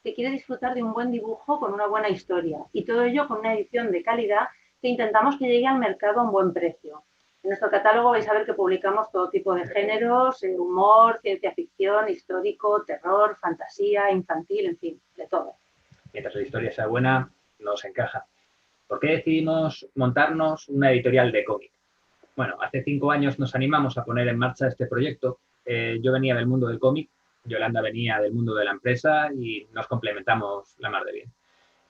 que quiere disfrutar de un buen dibujo con una buena historia. Y todo ello con una edición de calidad que intentamos que llegue al mercado a un buen precio. En nuestro catálogo vais a ver que publicamos todo tipo de géneros, humor, ciencia ficción, histórico, terror, fantasía, infantil, en fin, de todo. Mientras la historia sea buena, nos encaja. ¿Por qué decidimos montarnos una editorial de cómic? Bueno, hace 5 años nos animamos a poner en marcha este proyecto. Yo venía del mundo del cómic, Yolanda venía del mundo de la empresa y nos complementamos la mar de bien.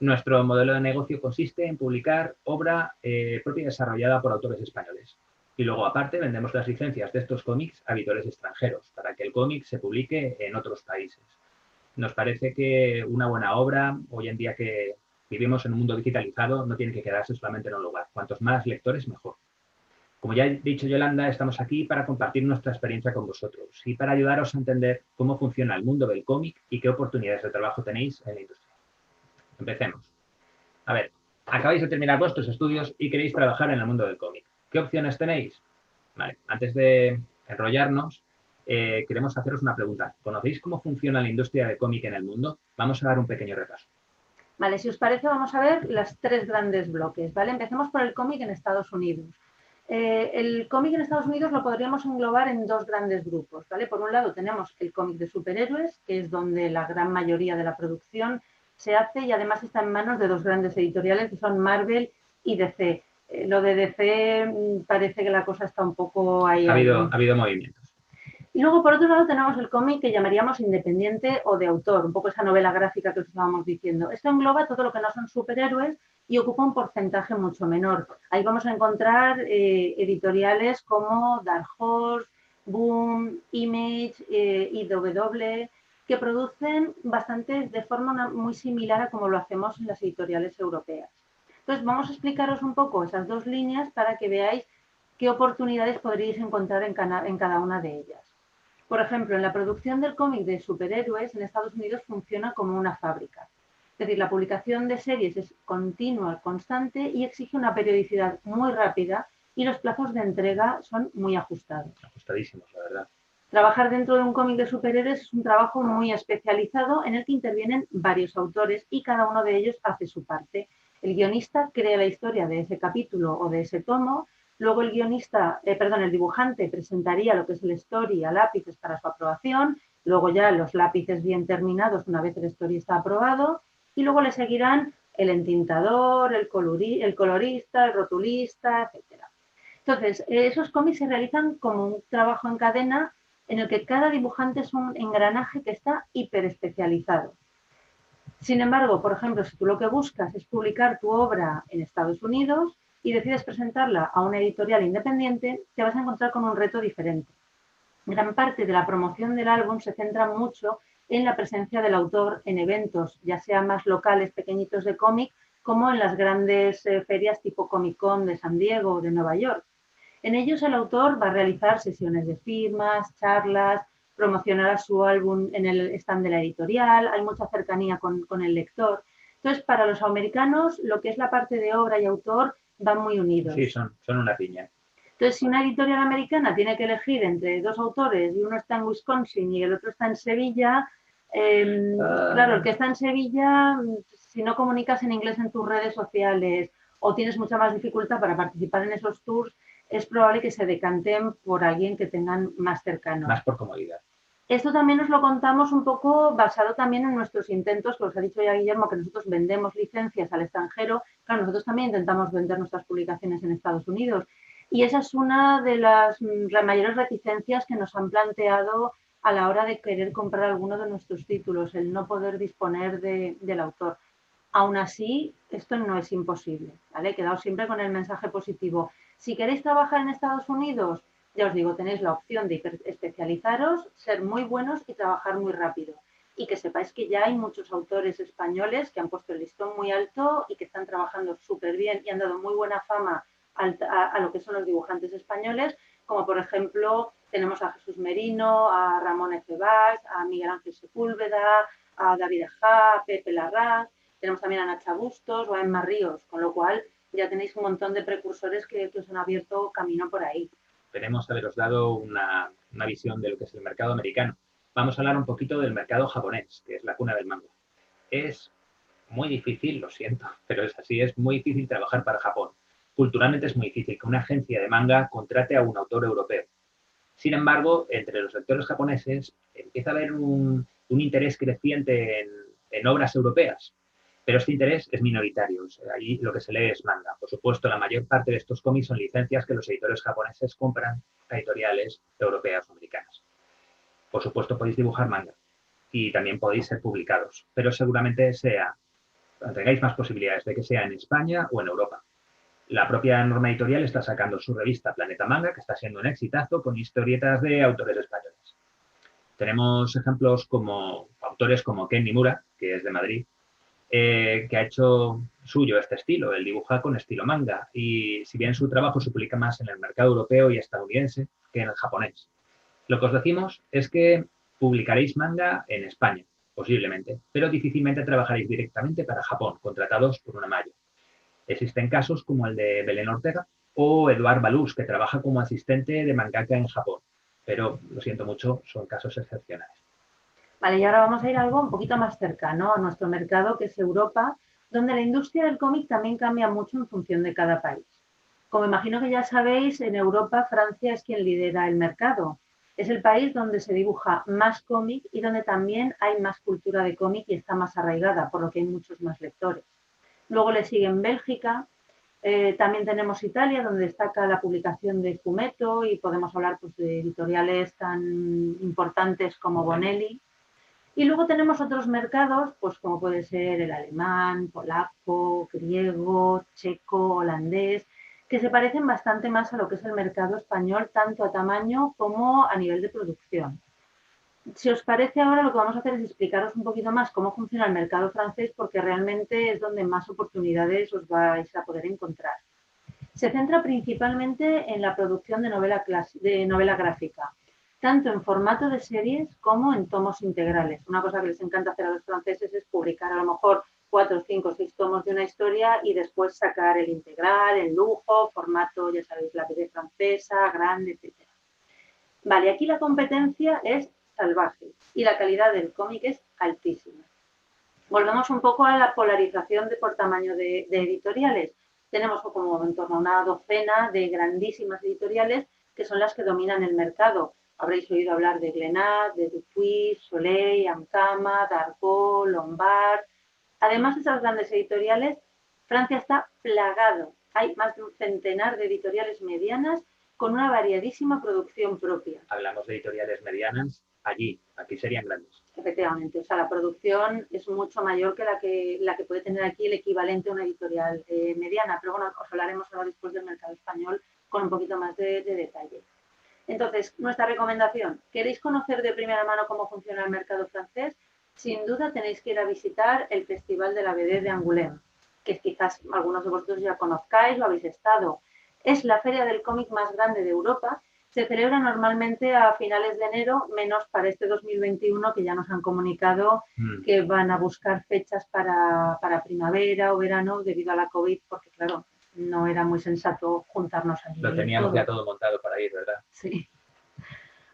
Nuestro modelo de negocio consiste en publicar obra propia y desarrollada por autores españoles. Y luego, aparte, vendemos las licencias de estos cómics a editores extranjeros para que el cómic se publique en otros países. Nos parece que una buena obra, hoy en día que vivimos en un mundo digitalizado, no tiene que quedarse solamente en un lugar. Cuantos más lectores, mejor. Como ya he dicho, Yolanda, estamos aquí para compartir nuestra experiencia con vosotros y para ayudaros a entender cómo funciona el mundo del cómic y qué oportunidades de trabajo tenéis en la industria. Empecemos. A ver, acabáis de terminar vuestros estudios y queréis trabajar en el mundo del cómic. ¿Qué opciones tenéis? Vale, antes de enrollarnos, queremos haceros una pregunta. ¿Conocéis cómo funciona la industria del cómic en el mundo? Vamos a dar un pequeño repaso. Vale, si os parece, vamos a ver los 3 grandes bloques, ¿vale? Empecemos por el cómic en Estados Unidos. El cómic en Estados Unidos lo podríamos englobar en 2 grandes grupos, ¿vale? Por un lado tenemos el cómic de superhéroes, que es donde la gran mayoría de la producción se hace y además está en manos de 2 grandes editoriales que son Marvel y DC. Lo de DC parece que la cosa está un poco ahí. Ha habido movimientos. Y luego, por otro lado, tenemos el cómic que llamaríamos independiente o de autor, un poco esa novela gráfica que os estábamos diciendo. Esto engloba todo lo que no son superhéroes y ocupa un porcentaje mucho menor. Ahí vamos a encontrar editoriales como Dark Horse, Boom, Image, IW, que producen bastante de forma muy similar a como lo hacemos en las editoriales europeas. Entonces, vamos a explicaros un poco esas 2 líneas para que veáis qué oportunidades podríais encontrar en cada una de ellas. Por ejemplo, en la producción del cómic de superhéroes en Estados Unidos funciona como una fábrica. Es decir, la publicación de series es continua, constante y exige una periodicidad muy rápida y los plazos de entrega son muy ajustados. Ajustadísimos, la verdad. Trabajar dentro de un cómic de superhéroes es un trabajo muy especializado en el que intervienen varios autores y cada uno de ellos hace su parte. El guionista crea la historia de ese capítulo o de ese tomo. Luego el dibujante presentaría lo que es el story a lápices para su aprobación, luego ya los lápices bien terminados una vez el story está aprobado y luego le seguirán el entintador, el colorista, el rotulista, etc. Entonces, esos cómics se realizan como un trabajo en cadena en el que cada dibujante es un engranaje que está hiperespecializado. Sin embargo, por ejemplo, si tú lo que buscas es publicar tu obra en Estados Unidos y decides presentarla a una editorial independiente, te vas a encontrar con un reto diferente. Gran parte de la promoción del álbum se centra mucho en la presencia del autor en eventos, ya sea más locales, pequeñitos de cómic, como en las grandes ferias tipo Comic Con de San Diego o de Nueva York. En ellos el autor va a realizar sesiones de firmas, charlas, promocionará su álbum en el stand de la editorial, hay mucha cercanía con el lector. Entonces, para los americanos, lo que es la parte de obra y autor van muy unidos. Sí, son una piña. Entonces, si una editorial americana tiene que elegir entre 2 autores y uno está en Wisconsin y el otro está en Sevilla, claro, el que está en Sevilla, si no comunicas en inglés en tus redes sociales o tienes mucha más dificultad para participar en esos tours, es probable que se decanten por alguien que tengan más cercano. Más por comodidad. Esto también nos lo contamos un poco basado también en nuestros intentos, que os ha dicho ya Guillermo, que nosotros vendemos licencias al extranjero. Claro, nosotros también intentamos vender nuestras publicaciones en Estados Unidos. Y esa es una de las mayores reticencias que nos han planteado a la hora de querer comprar alguno de nuestros títulos, el no poder disponer del autor. Aún así, esto no es imposible, ¿vale? Quedaos siempre con el mensaje positivo. Si queréis trabajar en Estados Unidos, ya os digo, tenéis la opción de especializaros, ser muy buenos y trabajar muy rápido. Y que sepáis que ya hay muchos autores españoles que han puesto el listón muy alto y que están trabajando súper bien y han dado muy buena fama a lo que son los dibujantes españoles, como por ejemplo tenemos a Jesús Merino, a Ramón Ecebás, a Miguel Ángel Sepúlveda, a David Ejá, a Pepe Larraz. Tenemos también a Nacha Bustos o a Emma Ríos, con lo cual ya tenéis un montón de precursores que os han abierto camino por ahí. Esperemos haberos dado una visión de lo que es el mercado americano. vamos a hablar un poquito del mercado japonés, que es la cuna del manga. Es muy difícil, lo siento, pero es así, es muy difícil trabajar para Japón. Culturalmente es muy difícil que una agencia de manga contrate a un autor europeo. Sin embargo, entre los lectores japoneses empieza a haber un interés creciente en obras europeas, pero este interés es minoritario. O sea, ahí lo que se lee es manga. Por supuesto, la mayor parte de estos cómics son licencias que los editores japoneses compran a editoriales europeas o americanas. Por supuesto, podéis dibujar manga y también podéis ser publicados, pero seguramente tengáis más posibilidades de que sea en España o en Europa. La propia Norma Editorial está sacando su revista Planeta Manga, que está siendo un exitazo, con historietas de autores españoles. Tenemos ejemplos como autores como Ken Nimura, que es de Madrid, que ha hecho suyo este estilo, él dibuja con estilo manga, y si bien su trabajo se publica más en el mercado europeo y estadounidense que en el japonés. Lo que os decimos es que publicaréis manga en España, posiblemente, pero difícilmente trabajaréis directamente para Japón, contratados por una malla. Existen casos como el de Belén Ortega o Eduard Balús, que trabaja como asistente de mangaka en Japón, pero lo siento mucho, son casos excepcionales. Vale, y ahora vamos a ir a algo un poquito más cercano a nuestro mercado, que es Europa, donde la industria del cómic también cambia mucho en función de cada país. Como imagino que ya sabéis, en Europa Francia es quien lidera el mercado. Es el país donde se dibuja más cómic y donde también hay más cultura de cómic y está más arraigada, por lo que hay muchos más lectores. Luego le siguen Bélgica, también tenemos Italia, donde destaca la publicación de Fumetto y podemos hablar pues, de editoriales tan importantes como Bonelli. Y luego tenemos otros mercados, pues como puede ser el alemán, polaco, griego, checo, holandés, que se parecen bastante más a lo que es el mercado español, tanto a tamaño como a nivel de producción. Si os parece, ahora lo que vamos a hacer es explicaros un poquito más cómo funciona el mercado francés, porque realmente es donde más oportunidades os vais a poder encontrar. Se centra principalmente en la producción de novela gráfica, tanto en formato de series como en tomos integrales. Una cosa que les encanta hacer a los franceses es publicar a lo mejor 4, 5, 6 tomos de una historia y después sacar el integral, el lujo, formato, ya sabéis, la BD francesa, grande, etc. Vale, aquí la competencia es salvaje y la calidad del cómic es altísima. Volvemos un poco a la polarización por tamaño de editoriales. Tenemos como en torno a una docena de grandísimas editoriales que son las que dominan el mercado. Habréis oído hablar de Glénat, de Dupuis, Soleil, Ankama, Dargaud, Lombard. Además de esas grandes editoriales, Francia está plagado. Hay más de un centenar de editoriales medianas con una variadísima producción propia. Hablamos de editoriales medianas allí, aquí serían grandes. Efectivamente, o sea, la producción es mucho mayor que la que puede tener aquí el equivalente a una editorial mediana, pero bueno, os hablaremos ahora después del mercado español con un poquito más de detalle. Entonces, nuestra recomendación, ¿queréis conocer de primera mano cómo funciona el mercado francés? Sin duda tenéis que ir a visitar el Festival de la BD de Angoulême, que quizás algunos de vosotros ya conozcáis o habéis estado. Es la feria del cómic más grande de Europa. Se celebra normalmente a finales de enero, menos para este 2021, que ya nos han comunicado que van a buscar fechas para primavera o verano debido a la COVID, porque claro, no era muy sensato juntarnos allí. Lo teníamos ya todo montado para ir, ¿verdad? Sí.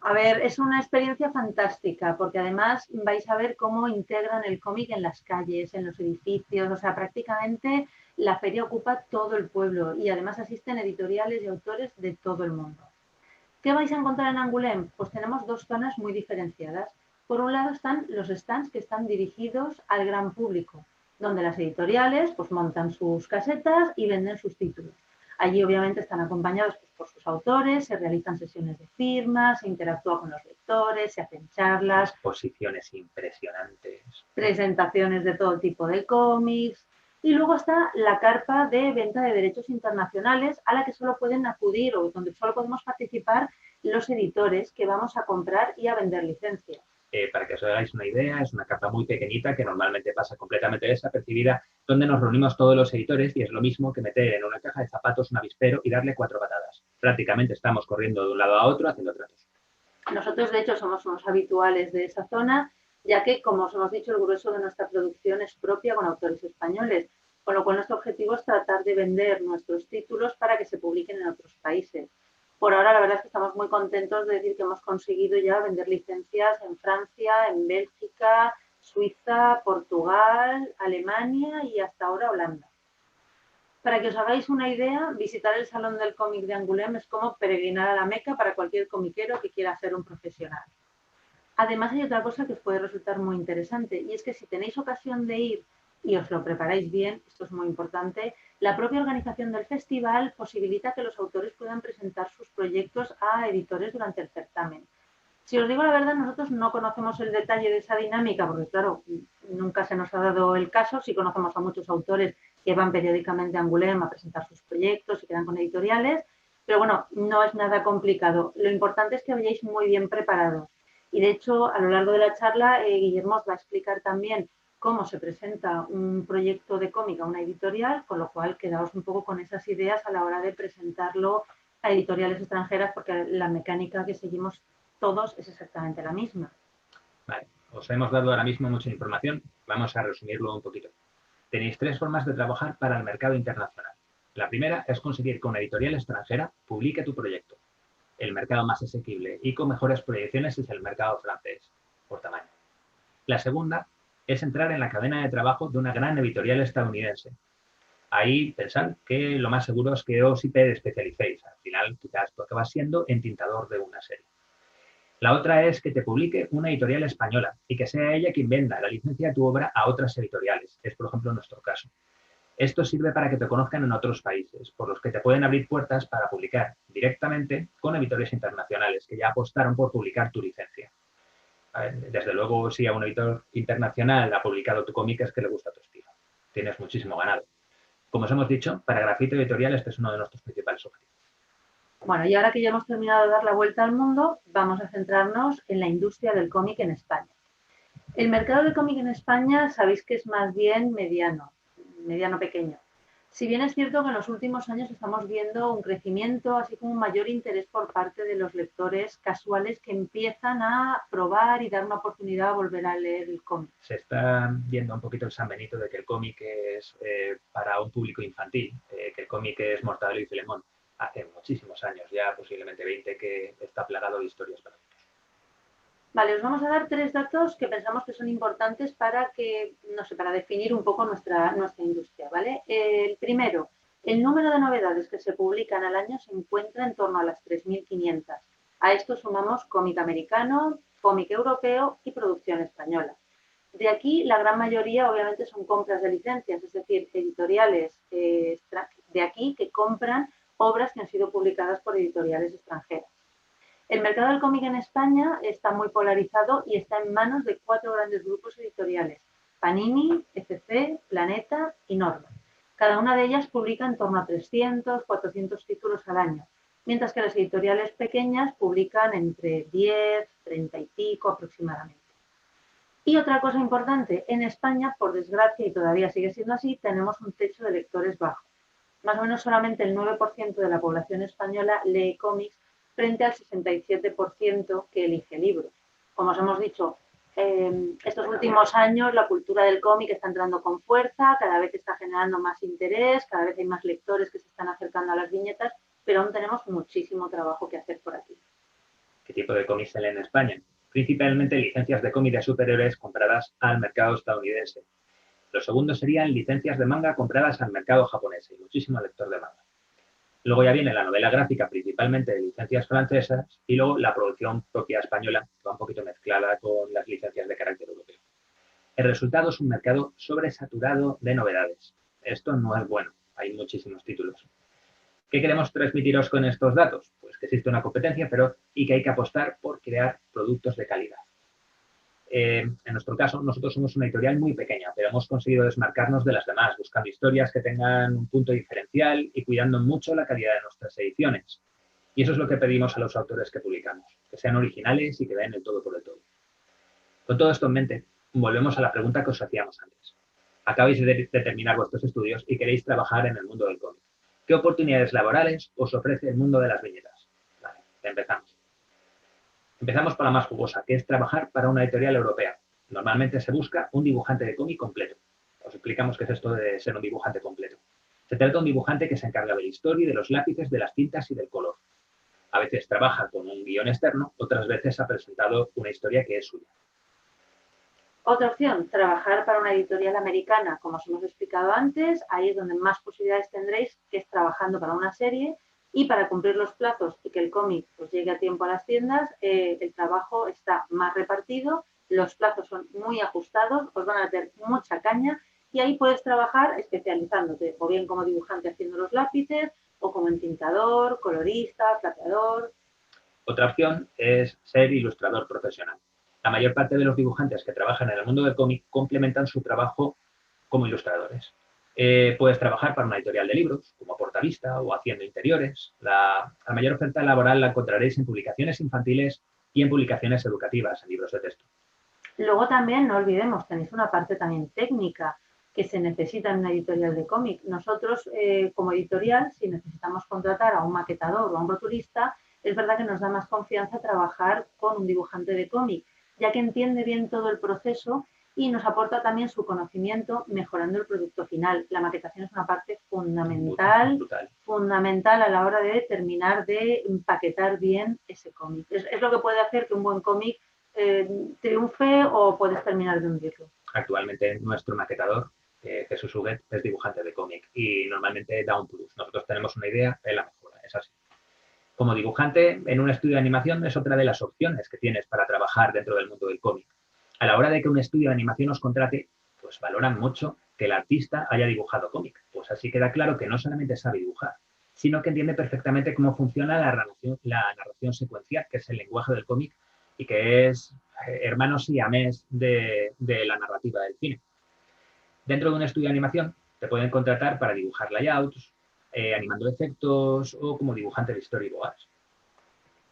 A ver, es una experiencia fantástica, porque además vais a ver cómo integran el cómic en las calles, en los edificios, o sea, prácticamente la feria ocupa todo el pueblo y además asisten editoriales y autores de todo el mundo. ¿Qué vais a encontrar en Angoulême? Pues tenemos dos zonas muy diferenciadas. Por un lado están los stands que están dirigidos al gran público, donde las editoriales pues, montan sus casetas y venden sus títulos. Allí obviamente están acompañados pues, por sus autores, se realizan sesiones de firmas, se interactúa con los lectores, se hacen charlas. Exposiciones impresionantes. Presentaciones de todo tipo de cómics. Y luego está la carpa de venta de derechos internacionales a la que solo pueden acudir o donde solo podemos participar los editores que vamos a comprar y a vender licencias. Para que os hagáis una idea, es una carpa muy pequeñita que normalmente pasa completamente desapercibida, donde nos reunimos todos los editores y es lo mismo que meter en una caja de zapatos un avispero y darle 4 patadas. Prácticamente estamos corriendo de un lado a otro haciendo tratos. Nosotros, de hecho, somos unos habituales de esa zona, ya que, como os hemos dicho, el grueso de nuestra producción es propia con autores españoles, con lo cual nuestro objetivo es tratar de vender nuestros títulos para que se publiquen en otros países. Por ahora, la verdad es que estamos muy contentos de decir que hemos conseguido ya vender licencias en Francia, en Bélgica, Suiza, Portugal, Alemania y hasta ahora Holanda. Para que os hagáis una idea, visitar el Salón del Cómic de Angoulême es como peregrinar a la Meca para cualquier comiquero que quiera ser un profesional. Además, hay otra cosa que os puede resultar muy interesante, y es que si tenéis ocasión de ir y os lo preparáis bien, esto es muy importante, la propia organización del festival posibilita que los autores puedan presentar sus proyectos a editores durante el certamen. Si os digo la verdad, nosotros no conocemos el detalle de esa dinámica, porque claro, nunca se nos ha dado el caso. Sí conocemos a muchos autores que van periódicamente a Angoulême a presentar sus proyectos y quedan con editoriales, pero bueno, no es nada complicado. Lo importante es que vayáis muy bien preparados. Y de hecho, a lo largo de la charla, Guillermo os va a explicar también cómo se presenta un proyecto de cómic a una editorial, con lo cual quedaos un poco con esas ideas a la hora de presentarlo a editoriales extranjeras, porque la mecánica que seguimos todos es exactamente la misma. Vale, os hemos dado ahora mismo mucha información, vamos a resumirlo un poquito. Tenéis 3 formas de trabajar para el mercado internacional. La primera es conseguir que una editorial extranjera publique tu proyecto. El mercado más asequible y con mejores proyecciones es el mercado francés, por tamaño. La segunda es entrar en la cadena de trabajo de una gran editorial estadounidense. Ahí pensad que lo más seguro es que os especialicéis. Al final, quizás tú acabas siendo entintador de una serie. La otra es que te publique una editorial española y que sea ella quien venda la licencia de tu obra a otras editoriales. Es, por ejemplo, nuestro caso. Esto sirve para que te conozcan en otros países, por los que te pueden abrir puertas para publicar directamente con editores internacionales que ya apostaron por publicar tu licencia. A ver, desde luego, si a un editor internacional ha publicado tu cómic es que le gusta tu estilo. Tienes muchísimo ganado. Como os hemos dicho, para Grafito Editorial este es uno de nuestros principales objetivos. Bueno, y ahora que ya hemos terminado de dar la vuelta al mundo, vamos a centrarnos en la industria del cómic en España. El mercado del cómic en España sabéis que es más bien mediano pequeño. Si bien es cierto que en los últimos años estamos viendo un crecimiento, así como un mayor interés por parte de los lectores casuales que empiezan a probar y dar una oportunidad a volver a leer el cómic. Se está viendo un poquito el San Benito de que el cómic es para un público infantil, que el cómic es Mortadelo y Filemón. Hace muchísimos años, ya posiblemente 20, que está plagado de historias para niños. Vale, os vamos a dar 3 datos que pensamos que son importantes para que, no sé, para definir un poco nuestra industria, ¿vale? El primero, el número de novedades que se publican al año se encuentra en torno a las 3.500. A esto sumamos cómic americano, cómic europeo y producción española. De aquí, la gran mayoría, obviamente, son compras de licencias, es decir, editoriales de aquí que compran obras que han sido publicadas por editoriales extranjeras. El mercado del cómic en España está muy polarizado y está en manos de 4 grandes grupos editoriales: Panini, ECC, Planeta y Norma. Cada una de ellas publica en torno a 300, 400 títulos al año, mientras que las editoriales pequeñas publican entre 10, 30 y pico aproximadamente. Y otra cosa importante, en España, por desgracia, y todavía sigue siendo así, tenemos un techo de lectores bajo. Más o menos solamente el 9% de la población española lee cómics frente al 67% que elige libros. Como os hemos dicho, estos últimos años la cultura del cómic está entrando con fuerza, cada vez está generando más interés, cada vez hay más lectores que se están acercando a las viñetas, pero aún tenemos muchísimo trabajo que hacer por aquí. ¿Qué tipo de cómics se lee en España? Principalmente licencias de cómic de superhéroes compradas al mercado estadounidense. Lo segundo serían licencias de manga compradas al mercado japonés, y muchísimo lector de manga. Luego ya viene la novela gráfica, principalmente de licencias francesas, y luego la producción propia española, que va un poquito mezclada con las licencias de carácter europeo. El resultado es un mercado sobresaturado de novedades. Esto no es bueno, hay muchísimos títulos. ¿Qué queremos transmitiros con estos datos? Pues que existe una competencia feroz y que hay que apostar por crear productos de calidad. En nuestro caso, nosotros somos una editorial muy pequeña, pero hemos conseguido desmarcarnos de las demás, buscando historias que tengan un punto diferencial y cuidando mucho la calidad de nuestras ediciones. Y eso es lo que pedimos a los autores que publicamos, que sean originales y que den el todo por el todo. Con todo esto en mente, volvemos a la pregunta que os hacíamos antes. Acabáis de terminar vuestros estudios y queréis trabajar en el mundo del cómic. ¿Qué oportunidades laborales os ofrece el mundo de las viñetas? Vale, empezamos. Empezamos por la más jugosa, que es trabajar para una editorial europea. Normalmente se busca un dibujante de cómic completo. Os explicamos qué es esto de ser un dibujante completo. Se trata de un dibujante que se encarga de la historia, de los lápices, de las tintas y del color. A veces trabaja con un guión externo, otras veces ha presentado una historia que es suya. Otra opción, trabajar para una editorial americana, como os hemos explicado antes, ahí es donde más posibilidades tendréis, que es trabajando para una serie y para cumplir los plazos y que el cómic pues, llegue a tiempo a las tiendas, el trabajo está más repartido, los plazos son muy ajustados, os van a tener mucha caña y ahí puedes trabajar especializándote, o bien como dibujante haciendo los lápices, o como entintador, colorista, plateador. Otra opción es ser ilustrador profesional. La mayor parte de los dibujantes que trabajan en el mundo del cómic complementan su trabajo como ilustradores. Puedes trabajar para una editorial de libros, como portavista o haciendo interiores. La mayor oferta laboral la encontraréis en publicaciones infantiles y en publicaciones educativas, en libros de texto. Luego también, no olvidemos, tenéis una parte también técnica que se necesita en una editorial de cómic. Nosotros, como editorial, si necesitamos contratar a un maquetador o a un rotulista, es verdad que nos da más confianza trabajar con un dibujante de cómic, ya que entiende bien todo el proceso y nos aporta también su conocimiento mejorando el producto final. La maquetación es una parte fundamental, fundamental a la hora de terminar de empaquetar bien ese cómic. Es lo que puede hacer que un buen cómic triunfe o puedes terminar de hundirlo. Actualmente nuestro maquetador, Jesús Huguet, es dibujante de cómic y normalmente da un plus. Nosotros tenemos una idea, él la mejora, es así. Como dibujante en un estudio de animación es otra de las opciones que tienes para trabajar dentro del mundo del cómic. A la hora de que un estudio de animación os contrate, pues valoran mucho que el artista haya dibujado cómic. Pues así queda claro que no solamente sabe dibujar, sino que entiende perfectamente cómo funciona la narración secuencial, que es el lenguaje del cómic y que es hermano siamés de la narrativa del cine. Dentro de un estudio de animación te pueden contratar para dibujar layouts, animando efectos o como dibujante de storyboards.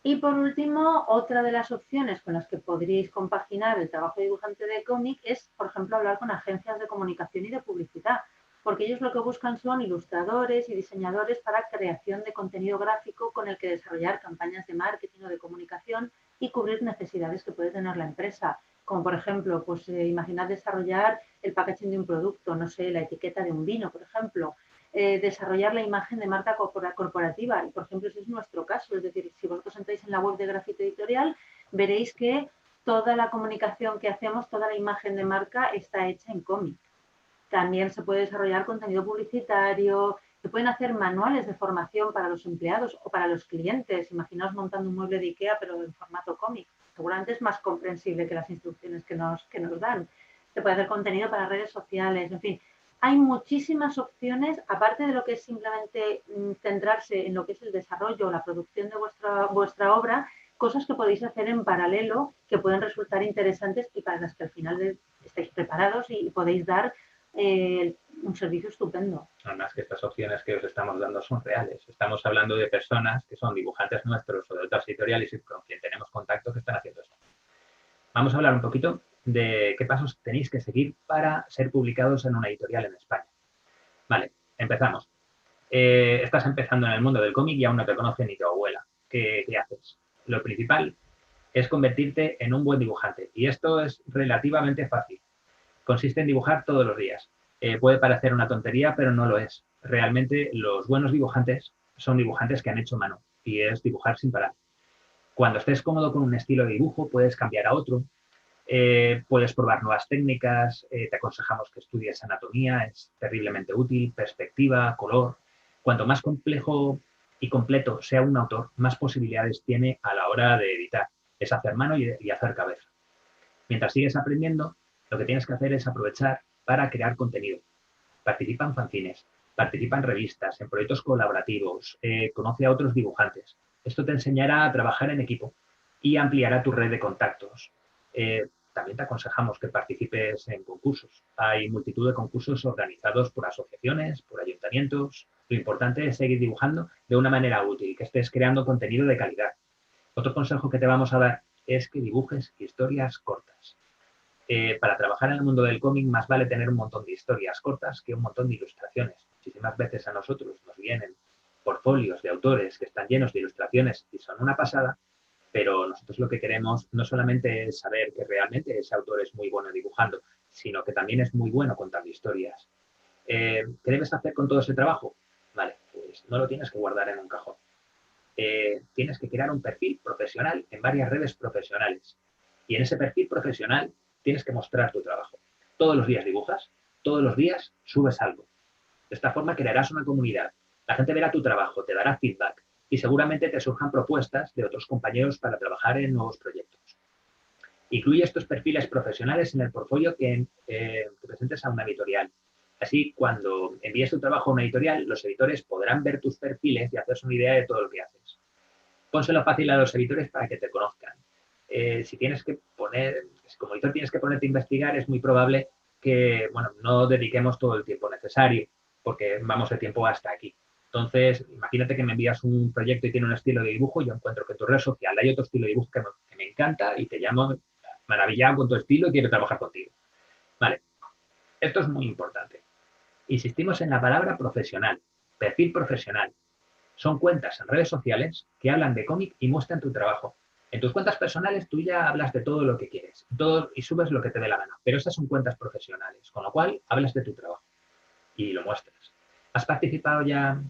Y por último, otra de las opciones con las que podríais compaginar el trabajo de dibujante de cómic es, por ejemplo, hablar con agencias de comunicación y de publicidad, porque ellos lo que buscan son ilustradores y diseñadores para creación de contenido gráfico con el que desarrollar campañas de marketing o de comunicación y cubrir necesidades que puede tener la empresa. Como por ejemplo, pues imaginad desarrollar el packaging de un producto, no sé, la etiqueta de un vino, por ejemplo, desarrollar la imagen de marca corporativa. Y, por ejemplo, ese es nuestro caso. Es decir, si vosotros entráis en la web de Grafito Editorial, veréis que toda la comunicación que hacemos, toda la imagen de marca está hecha en cómic. También se puede desarrollar contenido publicitario, se pueden hacer manuales de formación para los empleados o para los clientes. Imaginaos montando un mueble de IKEA, pero en formato cómic. Seguramente es más comprensible que las instrucciones que nos dan. Se puede hacer contenido para redes sociales, en fin. Hay muchísimas opciones, aparte de lo que es simplemente centrarse en lo que es el desarrollo o la producción de vuestra obra, cosas que podéis hacer en paralelo que pueden resultar interesantes y para las que al final estáis preparados y podéis dar un servicio estupendo. Además que estas opciones que os estamos dando son reales. Estamos hablando de personas que son dibujantes nuestros o de otras editoriales y con quien tenemos contacto que están haciendo esto. Vamos a hablar un poquito de qué pasos tenéis que seguir para ser publicados en una editorial en España. Vale, empezamos. Estás empezando en el mundo del cómic y aún no te conoce ni tu abuela. ¿Qué haces? Lo principal es convertirte en un buen dibujante y esto es relativamente fácil. Consiste en dibujar todos los días. Puede parecer una tontería, pero no lo es. Realmente los buenos dibujantes son dibujantes que han hecho mano y es dibujar sin parar. Cuando estés cómodo con un estilo de dibujo, puedes cambiar a otro, puedes probar nuevas técnicas, te aconsejamos que estudies anatomía, es terriblemente útil, perspectiva, color. Cuanto más complejo y completo sea un autor, más posibilidades tiene a la hora de editar. Es hacer mano y hacer cabeza. Mientras sigues aprendiendo, lo que tienes que hacer es aprovechar para crear contenido. Participa en fanzines, participa en revistas, en proyectos colaborativos, conoce a otros dibujantes. Esto te enseñará a trabajar en equipo y ampliará tu red de contactos. También te aconsejamos que participes en concursos. Hay multitud de concursos organizados por asociaciones, por ayuntamientos. Lo importante es seguir dibujando de una manera útil, que estés creando contenido de calidad. Otro consejo que te vamos a dar es que dibujes historias cortas. Para trabajar en el mundo del cómic más vale tener un montón de historias cortas que un montón de ilustraciones. Muchísimas veces a nosotros nos vienen portfolios de autores que están llenos de ilustraciones y son una pasada, pero nosotros lo que queremos no solamente es saber que realmente ese autor es muy bueno dibujando, sino que también es muy bueno contando historias. ¿Qué debes hacer con todo ese trabajo? Vale, pues no lo tienes que guardar en un cajón. tienes que crear un perfil profesional en varias redes profesionales. Y en ese perfil profesional tienes que mostrar tu trabajo. Todos los días dibujas, todos los días subes algo. De esta forma crearás una comunidad. La gente verá tu trabajo, te dará feedback y seguramente te surjan propuestas de otros compañeros para trabajar en nuevos proyectos. Incluye estos perfiles profesionales en el portfolio que presentes a una editorial. Así, cuando envíes tu trabajo a una editorial, los editores podrán ver tus perfiles y hacerse una idea de todo lo que haces. Pónselo fácil a los editores para que te conozcan. Si tienes que como editor tienes que ponerte a investigar, es muy probable que, bueno, no dediquemos todo el tiempo necesario, porque vamos de tiempo hasta aquí. Entonces, imagínate que me envías un proyecto y tiene un estilo de dibujo, yo encuentro que en tu red social hay otro estilo de dibujo que me encanta y te llamo maravillado con tu estilo y quiero trabajar contigo. Vale, esto es muy importante. Insistimos en la palabra profesional, perfil profesional. Son cuentas en redes sociales que hablan de cómic y muestran tu trabajo. En tus cuentas personales tú ya hablas de todo lo que quieres y subes lo que te dé la gana, pero esas son cuentas profesionales, con lo cual hablas de tu trabajo y lo muestras. ¿Has participado ya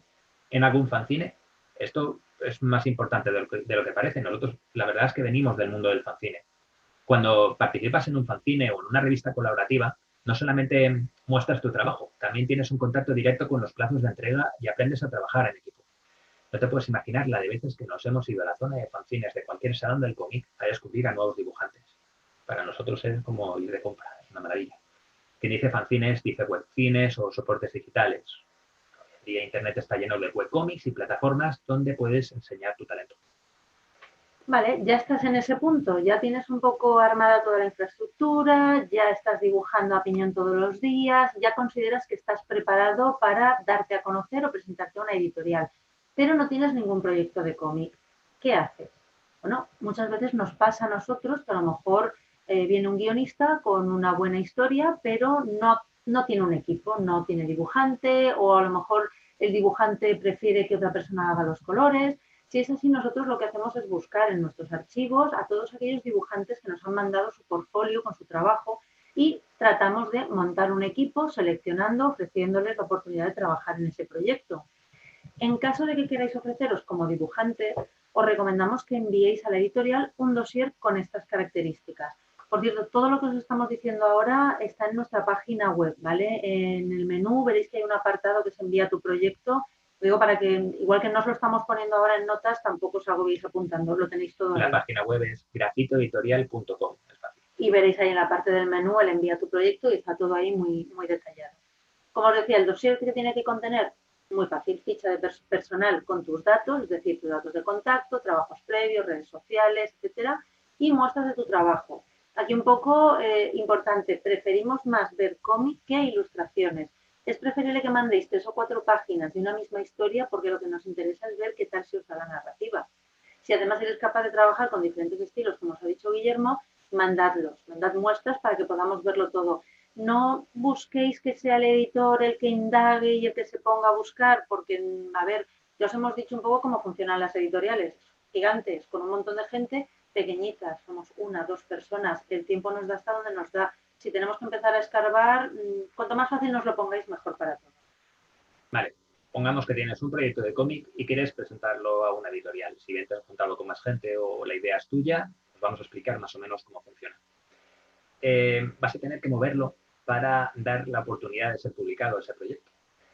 en algún fanzine? Esto es más importante de lo que parece. Nosotros, la verdad es que venimos del mundo del fanzine. Cuando participas en un fanzine o en una revista colaborativa, no solamente muestras tu trabajo, también tienes un contacto directo con los plazos de entrega y aprendes a trabajar en equipo. No te puedes imaginar la de veces que nos hemos ido a la zona de fanzines de cualquier salón del cómic a descubrir a nuevos dibujantes. Para nosotros es como ir de compra, es una maravilla. Quien dice fanzines, dice webcines o soportes digitales. Hoy en día Internet está lleno de webcómics y plataformas donde puedes enseñar tu talento. Vale, ya estás en ese punto, ya tienes un poco armada toda la infraestructura, ya estás dibujando a piñón todos los días, ya consideras que estás preparado para darte a conocer o presentarte a una editorial, pero no tienes ningún proyecto de cómic. ¿Qué haces? Bueno, muchas veces nos pasa a nosotros que a lo mejor viene un guionista con una buena historia, pero no tiene un equipo, no tiene dibujante o a lo mejor el dibujante prefiere que otra persona haga los colores. Si es así, nosotros lo que hacemos es buscar en nuestros archivos a todos aquellos dibujantes que nos han mandado su portfolio con su trabajo y tratamos de montar un equipo seleccionando, ofreciéndoles la oportunidad de trabajar en ese proyecto. En caso de que queráis ofreceros como dibujante, os recomendamos que enviéis a la editorial un dossier con estas características. Por cierto, todo lo que os estamos diciendo ahora está en nuestra página web, ¿vale? En el menú veréis que hay un apartado que se envía tu proyecto. Digo, para que, igual que no os lo estamos poniendo ahora en notas, tampoco os agobiéis apuntando, lo tenéis todo ahí. La página web es grafitoeditorial.com. Y veréis ahí en la parte del menú el envía tu proyecto y está todo ahí muy, muy detallado. Como os decía, el dossier que tiene que contener, muy fácil, ficha de personal con tus datos, es decir, tus datos de contacto, trabajos previos, redes sociales, etcétera, y muestras de tu trabajo. Aquí un poco importante, preferimos más ver cómic que ilustraciones. Es preferible que mandéis 3 o 4 páginas de una misma historia porque lo que nos interesa es ver qué tal se os da la narrativa. Si además eres capaz de trabajar con diferentes estilos, como os ha dicho Guillermo, mandad muestras para que podamos verlo todo. No busquéis que sea el editor el que indague y el que se ponga a buscar, porque, a ver, ya os hemos dicho un poco cómo funcionan las editoriales, gigantes, con un montón de gente, pequeñitas, somos 1, 2 personas, el tiempo nos da hasta donde nos da. Si tenemos que empezar a escarbar, cuanto más fácil nos lo pongáis, mejor para todos. Vale, pongamos que tienes un proyecto de cómic y quieres presentarlo a una editorial. Si bien te has juntado con más gente o la idea es tuya, os vamos a explicar más o menos cómo funciona. Vas a tener que moverlo para dar la oportunidad de ser publicado ese proyecto.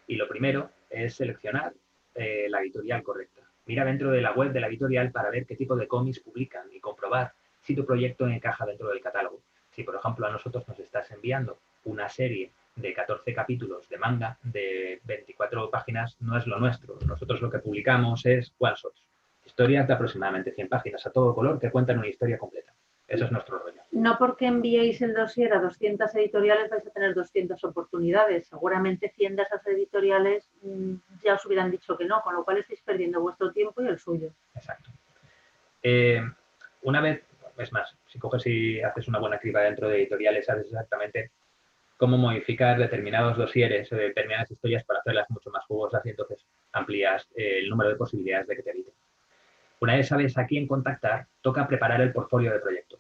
Y lo primero es seleccionar la editorial correcta. Mira dentro de la web de la editorial para ver qué tipo de cómics publican y comprobar si tu proyecto encaja dentro del catálogo. Si, por ejemplo, a nosotros nos estás enviando una serie de 14 capítulos de manga de 24 páginas, no es lo nuestro. Nosotros lo que publicamos es one-shots, historias de aproximadamente 100 páginas a todo color que cuentan una historia completa. Eso es nuestro rollo. No porque enviéis el dossier a 200 editoriales vais a tener 200 oportunidades. Seguramente 100 de esas editoriales ya os hubieran dicho que no, con lo cual estáis perdiendo vuestro tiempo y el suyo. Exacto. Una vez, es más, si coges y haces una buena criba dentro de editoriales, sabes exactamente cómo modificar determinados dosieres o determinadas historias para hacerlas mucho más jugosas y entonces amplías el número de posibilidades de que te editen. Una vez sabes a quién contactar, toca preparar el portfolio de proyecto.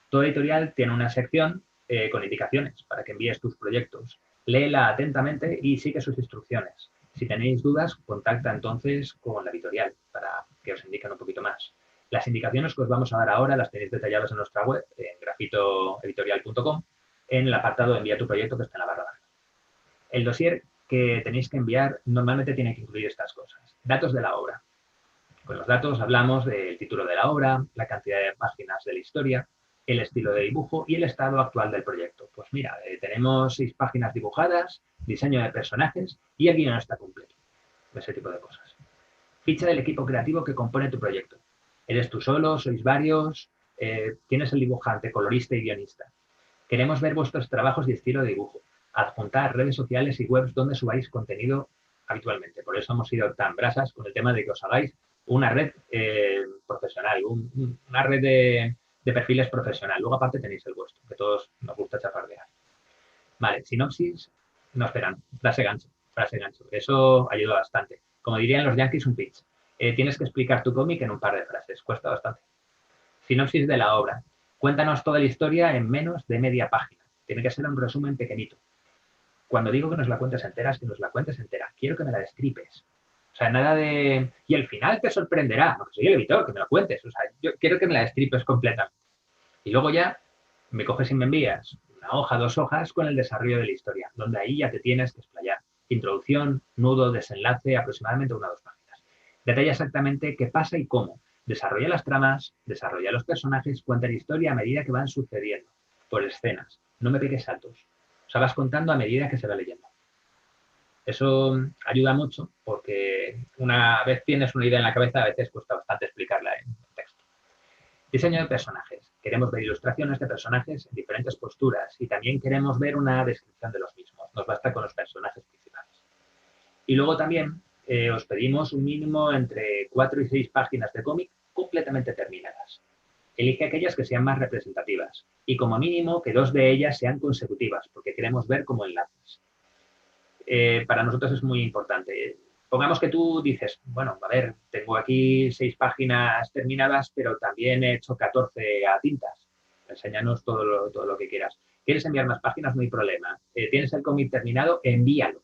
Toda editorial tiene una sección con indicaciones para que envíes tus proyectos. Léela atentamente y sigue sus instrucciones. Si tenéis dudas, contacta entonces con la editorial para que os indiquen un poquito más. Las indicaciones que os vamos a dar ahora las tenéis detalladas en nuestra web, en grafitoeditorial.com, en el apartado Envía tu proyecto que está en la barra. El dossier que tenéis que enviar normalmente tiene que incluir estas cosas. Datos de la obra. Con los datos hablamos del título de la obra, la cantidad de páginas de la historia, el estilo de dibujo y el estado actual del proyecto. Pues mira, tenemos 6 páginas dibujadas, diseño de personajes y el guion está completo. Ese tipo de cosas. Ficha del equipo creativo que compone tu proyecto. ¿Eres tú solo? ¿Sois varios? ¿Tienes el dibujante, colorista y guionista? Queremos ver vuestros trabajos y estilo de dibujo. Adjuntar redes sociales y webs donde subáis contenido habitualmente. Por eso hemos sido tan brasas con el tema de que os hagáis una red profesional, una red de perfiles profesional. Luego aparte tenéis el vuestro, que todos nos gusta chafardear. Vale, sinopsis, no esperan, frase gancho. Eso ayuda bastante. Como dirían los yankees, un pitch. Tienes que explicar tu cómic en un par de frases, cuesta bastante. Sinopsis de la obra. Cuéntanos toda la historia en menos de media página. Tiene que ser un resumen pequeñito. Cuando digo que nos la cuentes entera, es que nos la cuentes entera. Quiero que me la destripes. O sea, nada de... Y el final te sorprenderá. No, que soy el editor, que me lo cuentes. O sea, yo quiero que me la destripes completamente. Y luego ya me coges y me envías una hoja, 2 hojas con el desarrollo de la historia, donde ahí ya te tienes que explayar. Introducción, nudo, desenlace, aproximadamente 1 o 2 páginas. Detalla exactamente qué pasa y cómo. Desarrolla las tramas, desarrolla los personajes, cuenta la historia a medida que van sucediendo, por escenas. No me pegues saltos. O sea, vas contando a medida que se va leyendo. Eso ayuda mucho porque una vez tienes una idea en la cabeza, a veces cuesta bastante explicarla en texto. Diseño de personajes. Queremos ver ilustraciones de personajes en diferentes posturas y también queremos ver una descripción de los mismos. Nos basta con los personajes principales. Y luego también os pedimos un mínimo entre 4 y 6 páginas de cómic completamente terminadas. Elige aquellas que sean más representativas y como mínimo que 2 de ellas sean consecutivas porque queremos ver cómo enlazas. Para nosotros es muy importante. Pongamos que tú dices, bueno, a ver, tengo aquí 6 páginas terminadas, pero también he hecho 14 a tintas. Enséñanos todo lo que quieras. ¿Quieres enviar más páginas? No hay problema. ¿Tienes el cómic terminado? Envíalo.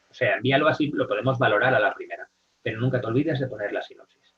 O sea, envíalo así, lo podemos valorar a la primera. Pero nunca te olvides de poner la sinopsis.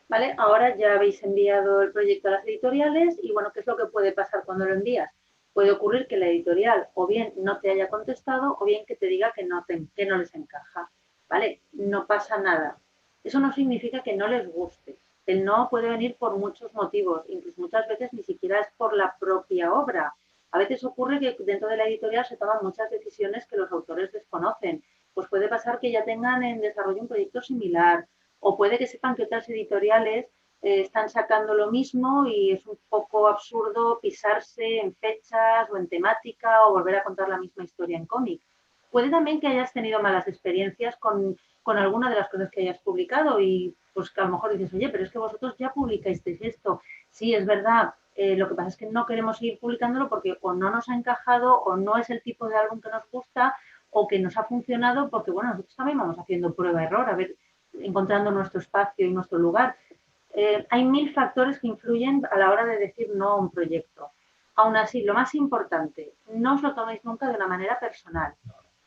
¿Vale? Ahora ya habéis enviado el proyecto a las editoriales y, bueno, ¿qué es lo que puede pasar cuando lo envías? Puede ocurrir que la editorial o bien no te haya contestado o bien que te diga que no les encaja, ¿vale? No pasa nada. Eso no significa que no les guste. El no puede venir por muchos motivos, incluso muchas veces ni siquiera es por la propia obra. A veces ocurre que dentro de la editorial se toman muchas decisiones que los autores desconocen. Pues puede pasar que ya tengan en desarrollo un proyecto similar o puede que sepan que otras editoriales están sacando lo mismo y es un poco absurdo pisarse en fechas o en temática o volver a contar la misma historia en cómic. Puede también que hayas tenido malas experiencias con alguna de las cosas que hayas publicado y pues que a lo mejor dices, oye, pero es que vosotros ya publicasteis esto. Sí, es verdad, lo que pasa es que no queremos seguir publicándolo porque o no nos ha encajado o no es el tipo de álbum que nos gusta o que nos ha funcionado porque, bueno, nosotros también vamos haciendo prueba-error, a ver, encontrando nuestro espacio y nuestro lugar. Hay 1000 factores que influyen a la hora de decir no a un proyecto. Aún así, lo más importante, no os lo toméis nunca de una manera personal.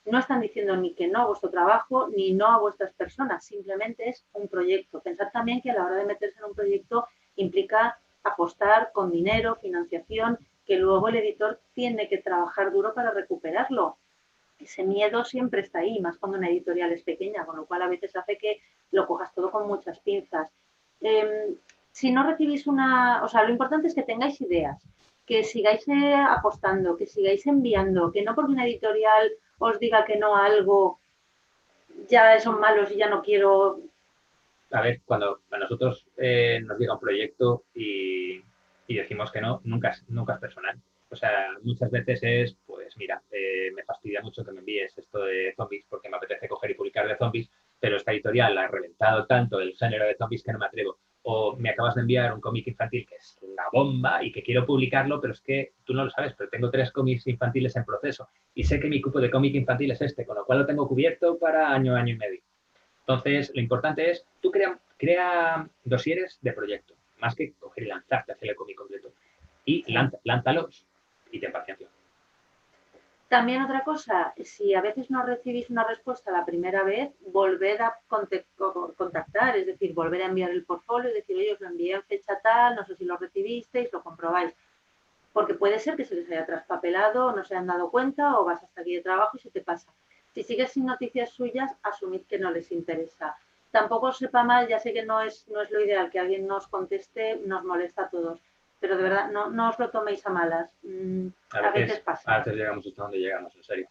No están diciendo ni que no a vuestro trabajo ni no a vuestras personas, simplemente es un proyecto. Pensad también que a la hora de meterse en un proyecto implica apostar con dinero, financiación, que luego el editor tiene que trabajar duro para recuperarlo. Ese miedo siempre está ahí, más cuando una editorial es pequeña, con lo cual a veces hace que lo cojas todo con muchas pinzas. Si no recibís una... O sea, lo importante es que tengáis ideas, que sigáis apostando, que sigáis enviando, que no porque una editorial os diga que no a algo, ya son malos y ya no quiero... A ver, cuando a nosotros nos llega un proyecto y decimos que no, nunca es personal. O sea, muchas veces es, pues mira, me fastidia mucho que me envíes esto de zombies porque me apetece coger y publicar de zombies, pero esta editorial ha reventado tanto el género de zombies que no me atrevo. O me acabas de enviar un cómic infantil que es una bomba y que quiero publicarlo, pero es que tú no lo sabes, pero tengo 3 cómics infantiles en proceso y sé que mi cupo de cómic infantil es este, con lo cual lo tengo cubierto para año y medio. Entonces, lo importante es, tú crea dosieres de proyecto, más que coger y lanzarte a hacer el cómic completo. Y lánzalos y ten paciencia. También otra cosa, si a veces no recibís una respuesta la primera vez, volver a contactar, es decir, volver a enviar el portfolio y decir, oye, os lo envié en fecha tal, no sé si lo recibisteis, lo comprobáis. Porque puede ser que se les haya traspapelado, no se hayan dado cuenta o vas hasta aquí de trabajo y se te pasa. Si sigues sin noticias suyas, asumid que no les interesa. Tampoco os sepa mal, ya sé que no es lo ideal que alguien nos conteste, nos molesta a todos, pero de verdad no os lo toméis a malas. A veces A pasa. veces llegamos hasta donde llegamos, en serio.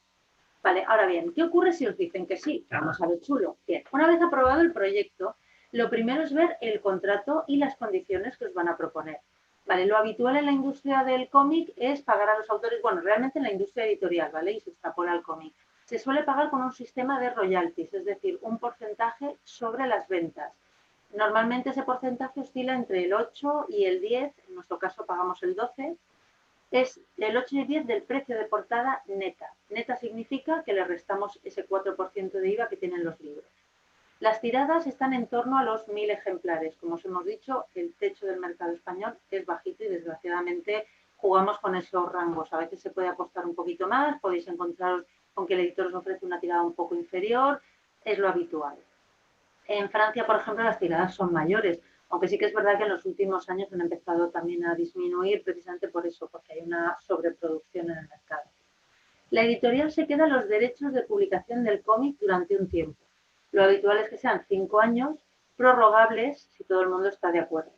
Vale, ahora bien, ¿qué ocurre si os dicen que sí? Vamos a ver, chulo. Bien, una vez aprobado el proyecto, lo primero es ver el contrato y las condiciones que os van a proponer. Vale, lo habitual en la industria del cómic es pagar a los autores, bueno, realmente en la industria editorial, ¿vale? Y se extrapola al cómic. Se suele pagar con un sistema de royalties, es decir, un porcentaje sobre las ventas. Normalmente ese porcentaje oscila entre el 8 y el 10, en nuestro caso pagamos el 12, es el 8 y el 10 del precio de portada neta. Neta significa que le restamos ese 4% de IVA que tienen los libros. Las tiradas están en torno a los 1000 ejemplares. Como os hemos dicho, el techo del mercado español es bajito y desgraciadamente jugamos con esos rangos. A veces se puede apostar un poquito más, podéis encontraros con que el editor os ofrece una tirada un poco inferior, es lo habitual. En Francia, por ejemplo, las tiradas son mayores, aunque sí que es verdad que en los últimos años han empezado también a disminuir precisamente por eso, porque hay una sobreproducción en el mercado. La editorial se queda los derechos de publicación del cómic durante un tiempo. Lo habitual es que sean 5 años, prorrogables si todo el mundo está de acuerdo.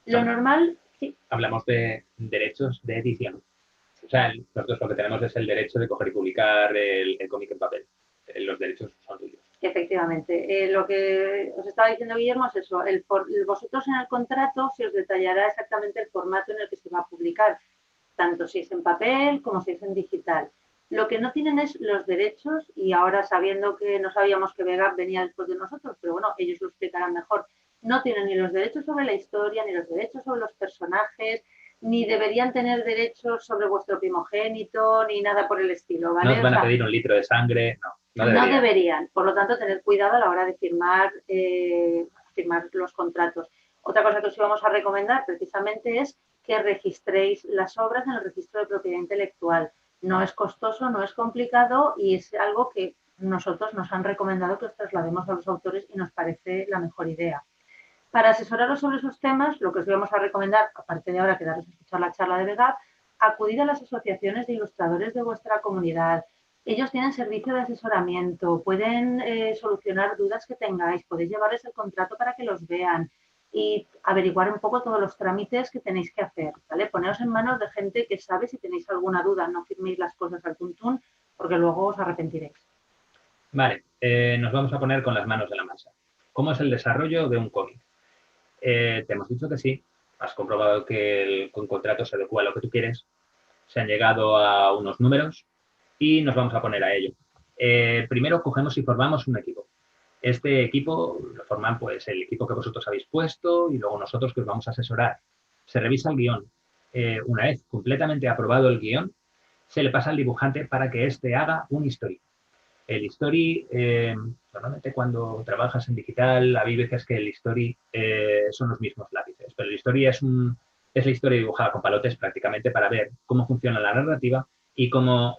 Lo normal, sí. Hablamos de derechos de edición. O sea, nosotros lo que tenemos es el derecho de coger y publicar el cómic en papel. Los derechos son tuyos. Efectivamente. Lo que os estaba diciendo Guillermo es eso. Vosotros en el contrato se os detallará exactamente el formato en el que se va a publicar, tanto si es en papel como si es en digital. Lo que no tienen es los derechos, y ahora sabiendo que no sabíamos que Vega venía después de nosotros, pero bueno, ellos lo explicarán mejor, no tienen ni los derechos sobre la historia, ni los derechos sobre los personajes, ni deberían tener derechos sobre vuestro primogénito, ni nada por el estilo, ¿vale? No os van a pedir un litro de sangre, no No deberían. deberían. Por lo tanto, tener cuidado a la hora de firmar los contratos. Otra cosa que os íbamos a recomendar precisamente es que registréis las obras en el registro de propiedad intelectual. No es costoso, no es complicado y es algo que nosotros nos han recomendado que os traslademos a los autores y nos parece la mejor idea. Para asesoraros sobre esos temas, lo que os íbamos a recomendar, aparte de ahora quedaros a escuchar la charla de VEGAP, acudid a las asociaciones de ilustradores de vuestra comunidad. Ellos tienen servicio de asesoramiento, pueden solucionar dudas que tengáis, podéis llevarles el contrato para que los vean y averiguar un poco todos los trámites que tenéis que hacer, ¿vale? Poneros en manos de gente que sabe si tenéis alguna duda, no firméis las cosas al tuntún porque luego os arrepentiréis. Vale, nos vamos a poner con las manos en la masa. ¿Cómo es el desarrollo de un cómic? Te hemos dicho que sí, has comprobado que el contrato se adecua a lo que tú quieres, se han llegado a unos números y nos vamos a poner a ello. Primero cogemos y formamos un equipo. Este equipo lo forman pues el equipo que vosotros habéis puesto y luego nosotros que os vamos a asesorar. Se revisa el guión. Una vez completamente aprobado el guión, se le pasa al dibujante para que éste haga un story. El story, normalmente cuando trabajas en digital, hay veces que el story son los mismos lápices, pero el story es la historia dibujada con palotes prácticamente para ver cómo funciona la narrativa y cómo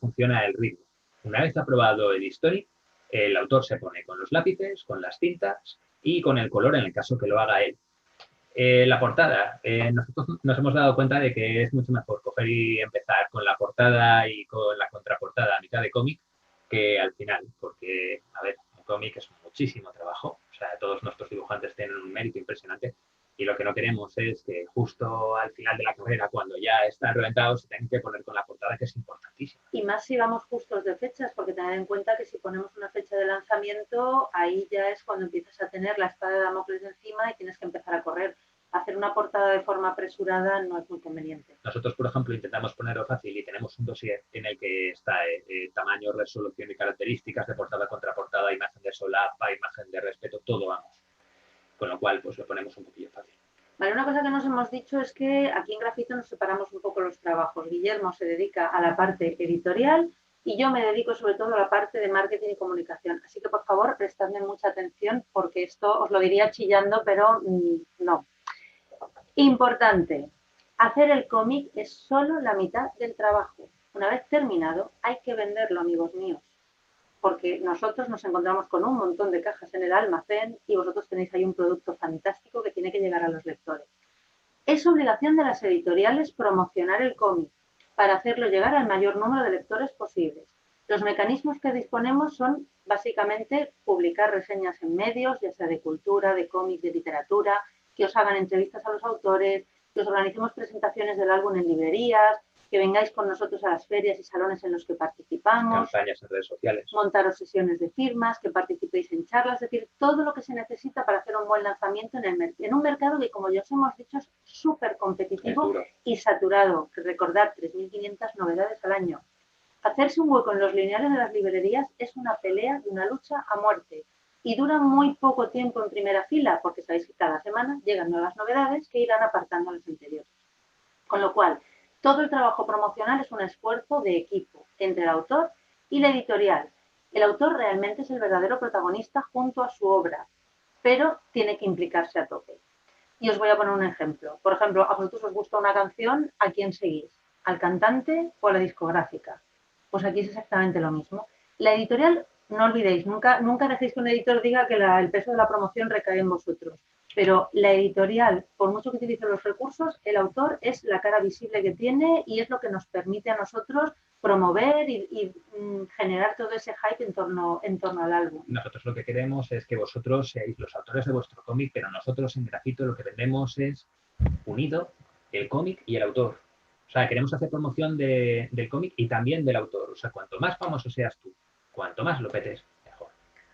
funciona el ritmo. Una vez aprobado el story, el autor se pone con los lápices, con las tintas y con el color en el caso que lo haga él. La portada. Nosotros nos hemos dado cuenta de que es mucho mejor coger y empezar con la portada y con la contraportada a mitad de cómic que al final, porque, a ver, un cómic es muchísimo trabajo, o sea, todos nuestros dibujantes tienen un mérito impresionante y lo que no queremos es que justo al final de la carrera, cuando ya están reventados, se tengan que poner con la portada, que es importantísima. Y más si vamos justos de fechas, porque tened en cuenta que si ponemos una fecha de lanzamiento, ahí ya es cuando empiezas a tener la espada de Damocles encima y tienes que empezar a correr. Hacer una portada de forma apresurada no es muy conveniente. Nosotros, por ejemplo, intentamos ponerlo fácil y tenemos un dossier en el que está tamaño, resolución y características de portada contra portada, imagen de solapa, imagen de respeto, todo vamos. Con lo cual, pues lo ponemos un poquillo fácil. Vale, una cosa que nos hemos dicho es que aquí en Grafito nos separamos un poco los trabajos. Guillermo se dedica a la parte editorial y yo me dedico sobre todo a la parte de marketing y comunicación. Así que, por favor, prestadme mucha atención porque esto os lo diría chillando, pero no. Importante, hacer el cómic es solo la mitad del trabajo. Una vez terminado, hay que venderlo, amigos míos, porque nosotros nos encontramos con un montón de cajas en el almacén y vosotros tenéis ahí un producto fantástico que tiene que llegar a los lectores. Es obligación de las editoriales promocionar el cómic para hacerlo llegar al mayor número de lectores posibles. Los mecanismos que disponemos son básicamente publicar reseñas en medios, ya sea de cultura, de cómic, de literatura, que os hagan entrevistas a los autores, que os organicemos presentaciones del álbum en librerías, que vengáis con nosotros a las ferias y salones en los que participamos. Campañas en redes sociales. Montaros sesiones de firmas, que participéis en charlas, es decir, todo lo que se necesita para hacer un buen lanzamiento en un mercado que, como ya os hemos dicho, es súper competitivo y saturado. Recordad, 3.500 novedades al año. Hacerse un hueco en los lineales de las librerías es una pelea y una lucha a muerte. Y dura muy poco tiempo en primera fila, porque sabéis que cada semana llegan nuevas novedades que irán apartando a las anteriores. Con lo cual, todo el trabajo promocional es un esfuerzo de equipo entre el autor y la editorial. El autor realmente es el verdadero protagonista junto a su obra, pero tiene que implicarse a tope. Y os voy a poner un ejemplo. Por ejemplo, a vosotros os gusta una canción, ¿a quién seguís? ¿Al cantante o a la discográfica? Pues aquí es exactamente lo mismo. La editorial, no olvidéis, nunca dejéis que un editor diga que el peso de la promoción recae en vosotros. Pero la editorial, por mucho que utilice los recursos, el autor es la cara visible que tiene y es lo que nos permite a nosotros promover y generar todo ese hype en torno al álbum. Nosotros lo que queremos es que vosotros seáis los autores de vuestro cómic, pero nosotros en Grafito lo que vendemos es unido el cómic y el autor. O sea, queremos hacer promoción del cómic y también del autor. O sea, cuanto más famoso seas tú, cuanto más lo petes, mejor.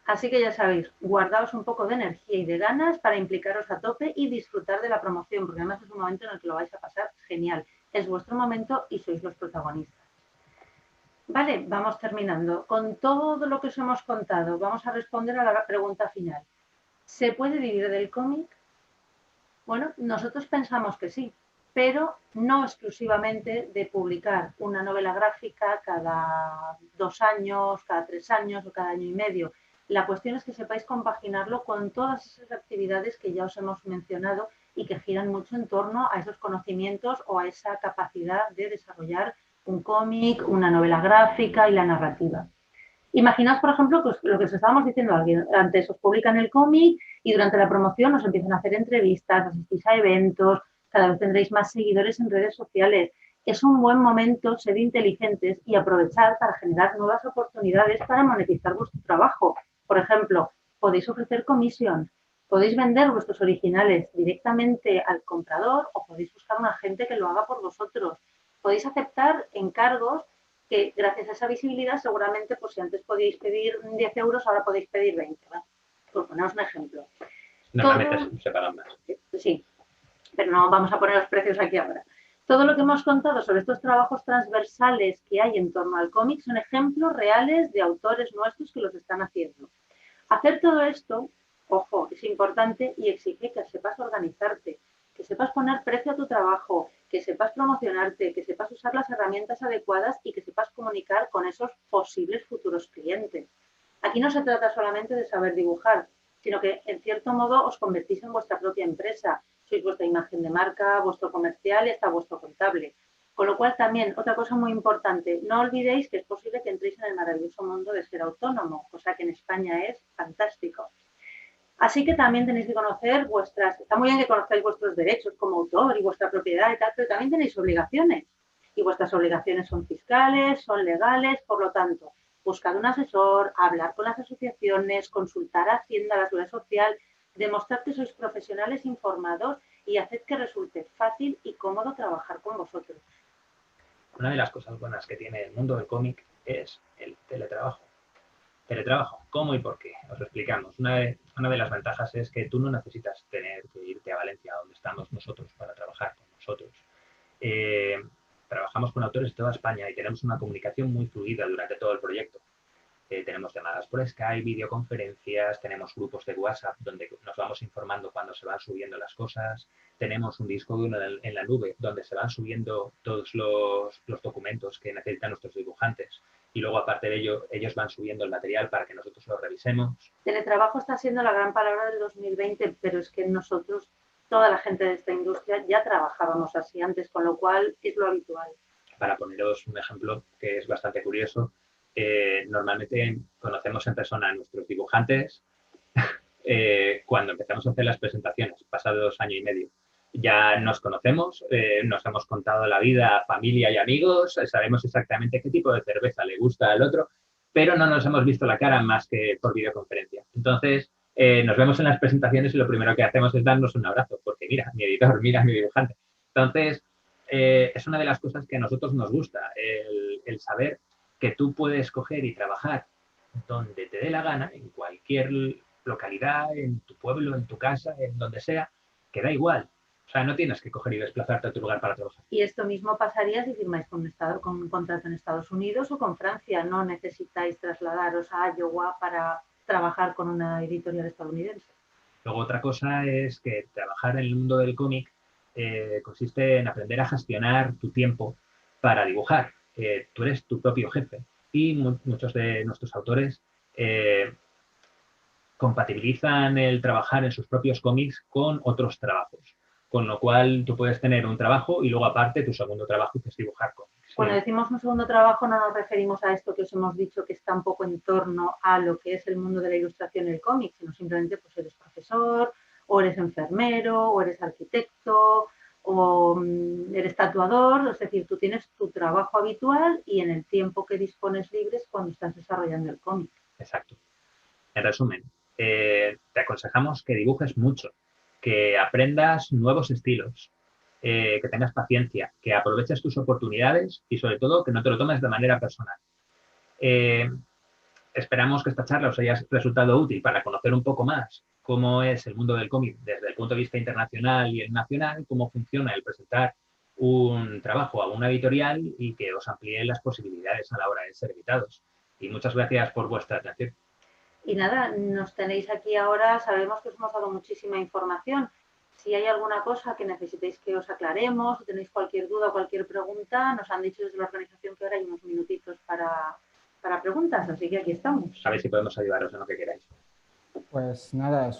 Así que ya sabéis, guardaos un poco de energía y de ganas para implicaros a tope y disfrutar de la promoción, porque además es un momento en el que lo vais a pasar genial. Es vuestro momento y sois los protagonistas. Vale, vamos terminando. Con todo lo que os hemos contado, vamos a responder a la pregunta final. ¿Se puede vivir del cómic? Bueno, nosotros pensamos que sí, pero no exclusivamente de publicar una novela gráfica cada 2 años, cada 3 años o cada año y medio. La cuestión es que sepáis compaginarlo con todas esas actividades que ya os hemos mencionado y que giran mucho en torno a esos conocimientos o a esa capacidad de desarrollar un cómic, una novela gráfica y la narrativa. Imaginaos, por ejemplo, pues, lo que os estábamos diciendo antes, os publican el cómic y durante la promoción os empiezan a hacer entrevistas, asistís a eventos, cada vez tendréis más seguidores en redes sociales. Es un buen momento ser inteligentes y aprovechar para generar nuevas oportunidades para monetizar vuestro trabajo. Por ejemplo, podéis ofrecer comisión, podéis vender vuestros originales directamente al comprador o podéis buscar un agente que lo haga por vosotros. Podéis aceptar encargos que gracias a esa visibilidad seguramente, pues si antes podíais pedir 10 euros, ahora podéis pedir 20, ¿vale? Por poneros un ejemplo. Normalmente se pagan más. Sí, pero no vamos a poner los precios aquí ahora. Todo lo que hemos contado sobre estos trabajos transversales que hay en torno al cómic son ejemplos reales de autores nuestros que los están haciendo. Hacer todo esto, ojo, es importante y exige que sepas organizarte, que sepas poner precio a tu trabajo, que sepas promocionarte, que sepas usar las herramientas adecuadas y que sepas comunicar con esos posibles futuros clientes. Aquí no se trata solamente de saber dibujar, sino que en cierto modo os convertís en vuestra propia empresa. Sois vuestra imagen de marca, vuestro comercial y hasta vuestro contable. Con lo cual también, otra cosa muy importante, no olvidéis que es posible que entréis en el maravilloso mundo de ser autónomo, cosa que en España es fantástico. Así que también tenéis que conocer está muy bien que conozcáis vuestros derechos como autor y vuestra propiedad y tal, pero también tenéis obligaciones. Y vuestras obligaciones son fiscales, son legales, por lo tanto, buscad un asesor, hablar con las asociaciones, consultar a Hacienda, la Seguridad Social, demostrar que sois profesionales informados y haced que resulte fácil y cómodo trabajar con vosotros. Una de las cosas buenas que tiene el mundo del cómic es el teletrabajo. Teletrabajo, ¿cómo y por qué? Os lo explicamos. Una de las ventajas es que tú no necesitas tener que irte a Valencia, donde estamos nosotros, para trabajar con nosotros. Trabajamos con autores de toda España y tenemos una comunicación muy fluida durante todo el proyecto. Tenemos llamadas por Skype, videoconferencias, tenemos grupos de WhatsApp donde nos vamos informando cuando se van subiendo las cosas, tenemos un disco duro en la nube donde se van subiendo todos los documentos que necesitan nuestros dibujantes y luego aparte de ello ellos van subiendo el material para que nosotros lo revisemos. Teletrabajo está siendo la gran palabra del 2020, pero es que nosotros, toda la gente de esta industria, ya trabajábamos así antes, con lo cual es lo habitual. Para poneros un ejemplo que es bastante curioso, normalmente conocemos en persona a nuestros dibujantes cuando empezamos a hacer las presentaciones, pasados año y medio. Ya nos conocemos, nos hemos contado la vida, familia y amigos, sabemos exactamente qué tipo de cerveza le gusta al otro, pero no nos hemos visto la cara más que por videoconferencia. Entonces, nos vemos en las presentaciones y lo primero que hacemos es darnos un abrazo, porque mira, mi editor, mira, mi dibujante. Entonces, es una de las cosas que a nosotros nos gusta, el saber que tú puedes coger y trabajar donde te dé la gana, en cualquier localidad, en tu pueblo, en tu casa, en donde sea, que da igual. O sea, no tienes que coger y desplazarte a tu lugar para trabajar. Y esto mismo pasaría si firmáis con un contrato en Estados Unidos o con Francia. No necesitáis trasladaros a Iowa para trabajar con una editorial estadounidense. Luego otra cosa es que trabajar en el mundo del cómic consiste en aprender a gestionar tu tiempo para dibujar. Tú eres tu propio jefe y muchos de nuestros autores compatibilizan el trabajar en sus propios cómics con otros trabajos. Con lo cual tú puedes tener un trabajo y luego aparte tu segundo trabajo que es dibujar cómics. Cuando decimos un segundo trabajo no nos referimos a esto que os hemos dicho que está un poco en torno a lo que es el mundo de la ilustración y el cómic, sino simplemente pues eres profesor, o eres enfermero, o eres arquitecto, o eres tatuador, es decir, tú tienes tu trabajo habitual y en el tiempo que dispones libre es cuando estás desarrollando el cómic. Exacto. En resumen, te aconsejamos que dibujes mucho, que aprendas nuevos estilos, que tengas paciencia, que aproveches tus oportunidades y sobre todo que no te lo tomes de manera personal. Esperamos que esta charla os haya resultado útil para conocer un poco más cómo es el mundo del cómic desde el punto de vista internacional y el nacional, cómo funciona el presentar un trabajo a una editorial y que os amplíe las posibilidades a la hora de ser editados. Y muchas gracias por vuestra atención. Y nada, nos tenéis aquí ahora, sabemos que os hemos dado muchísima información. Si hay alguna cosa que necesitéis que os aclaremos, o tenéis cualquier duda o cualquier pregunta, nos han dicho desde la organización que ahora hay unos minutitos para preguntas, así que aquí estamos. A ver si podemos ayudaros en lo que queráis. Pues nada,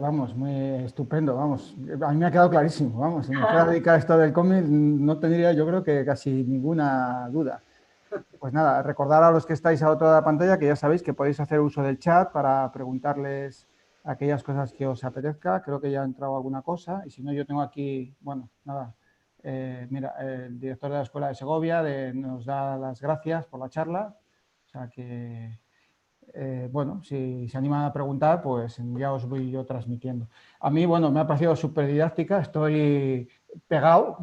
vamos, muy estupendo, vamos. A mí me ha quedado clarísimo, vamos. Si me fuera a dedicar a esto del cómic, no tendría yo creo que casi ninguna duda. Pues nada, recordar a los que estáis a otra pantalla que ya sabéis que podéis hacer uso del chat para preguntarles aquellas cosas que os apetezca. Creo que ya ha entrado alguna cosa y si no, yo tengo aquí, bueno, nada. Mira, el director de la Escuela de Segovia nos da las gracias por la charla. O sea que, bueno, si se animan a preguntar, pues ya os voy yo transmitiendo. A mí, bueno, me ha parecido súper didáctica, estoy pegado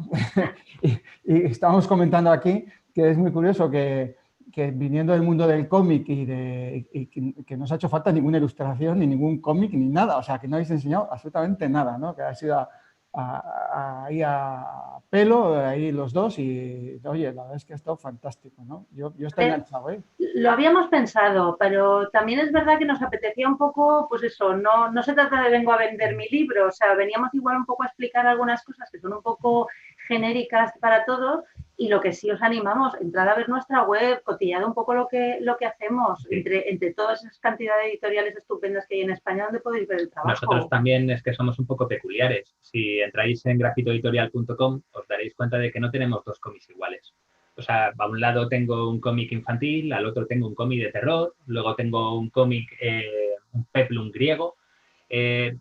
y estamos comentando aquí que es muy curioso que viniendo del mundo del cómic y que no os ha hecho falta ninguna ilustración, ni ningún cómic, ni nada. O sea, que no habéis enseñado absolutamente nada, ¿no? Que ha sido ahí a pelo, ahí los dos y, oye, la verdad es que ha estado fantástico, ¿no? Yo estoy enganchado, ¿eh? Lo habíamos pensado, pero también es verdad que nos apetecía un poco, pues eso, no se trata de vengo a vender mi libro, o sea, veníamos igual un poco a explicar algunas cosas que son un poco genéricas para todos y lo que sí os animamos, entrar a ver nuestra web, cotillad un poco lo que hacemos, sí. entre todas esas cantidades editoriales estupendas que hay en España donde podéis ver el trabajo. Nosotros también es que somos un poco peculiares. Si entráis en grafitoeditorial.com os daréis cuenta de que no tenemos dos cómics iguales. O sea, a un lado tengo un cómic infantil, al otro tengo un cómic de terror, luego tengo un cómic, un peplum griego.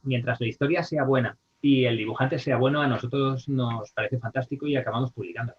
Mientras la historia sea buena y el dibujante sea bueno, a nosotros nos parece fantástico y acabamos publicándolo.